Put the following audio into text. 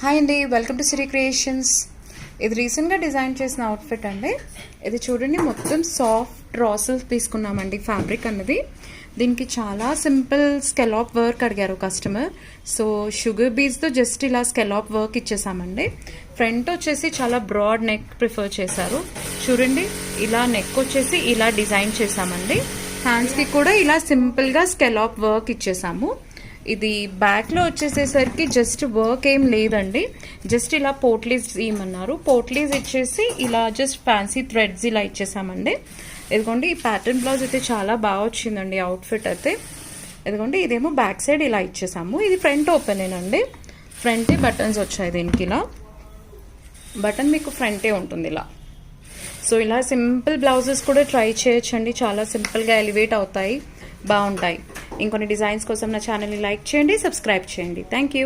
Hi అండి, welcome to Siri creations. ఇది రీసెంట్గా డిజైన్ చేసిన అవుట్ఫిట్ అండి. ఇది చూడండి, మొత్తం సాఫ్ట్ రాసల్స్ తీసుకున్నామండి ఫ్యాబ్రిక్ అన్నది. దీనికి చాలా సింపుల్ స్కెలాప్ వర్క్ అడిగారు కస్టమర్. సో షుగర్ బీడ్స్తో జస్ట్ ఇలా స్కెలాప్ వర్క్ ఇచ్చేసామండి. ఫ్రంట్ వచ్చేసి చాలా బ్రాడ్ నెక్ ప్రిఫర్ చేశారు. చూడండి, ఇలా నెక్ వచ్చేసి ఇలా డిజైన్ చేసామండి. హ్యాండ్స్కి కూడా ఇలా సింపుల్గా స్కెలాప్ వర్క్ ఇచ్చేసాము. ఇది బ్యాక్లో వచ్చేసేసరికి జస్ట్ వర్క్ ఏం లేదండి, జస్ట్ ఇలా పోట్లీస్ ఇవ్వమన్నారు. పోట్లీస్ ఇచ్చేసి ఇలా జస్ట్ ఫ్యాన్సీ థ్రెడ్స్ ఇలా ఇచ్చేసామండి. ఇదిగోండి, ఈ ప్యాటర్న్ బ్లౌజ్ అయితే చాలా బాగా వచ్చిందండి అవుట్ఫిట్ అయితే. ఇదిగోండి, ఇదేమో బ్యాక్ సైడ్ ఇలా ఇచ్చేసాము. ఇది ఫ్రంట్ ఓపెనేనండి, ఫ్రంటే బటన్స్ వచ్చాయి. దీనికి ఇలా బటన్ మీకు ఫ్రంటే ఉంటుంది ఇలా. సో ఇలా సింపుల్ బ్లౌజెస్ కూడా ట్రై చేయొచ్చండి, చాలా సింపుల్గా ఎలివేట్ అవుతాయి, బాగుంటాయి. ఇంకొన్ని డిజైన్స్ కోసం నా ఛానల్ని లైక్ చేయండి, సబ్స్క్రైబ్ చేయండి. Thank you.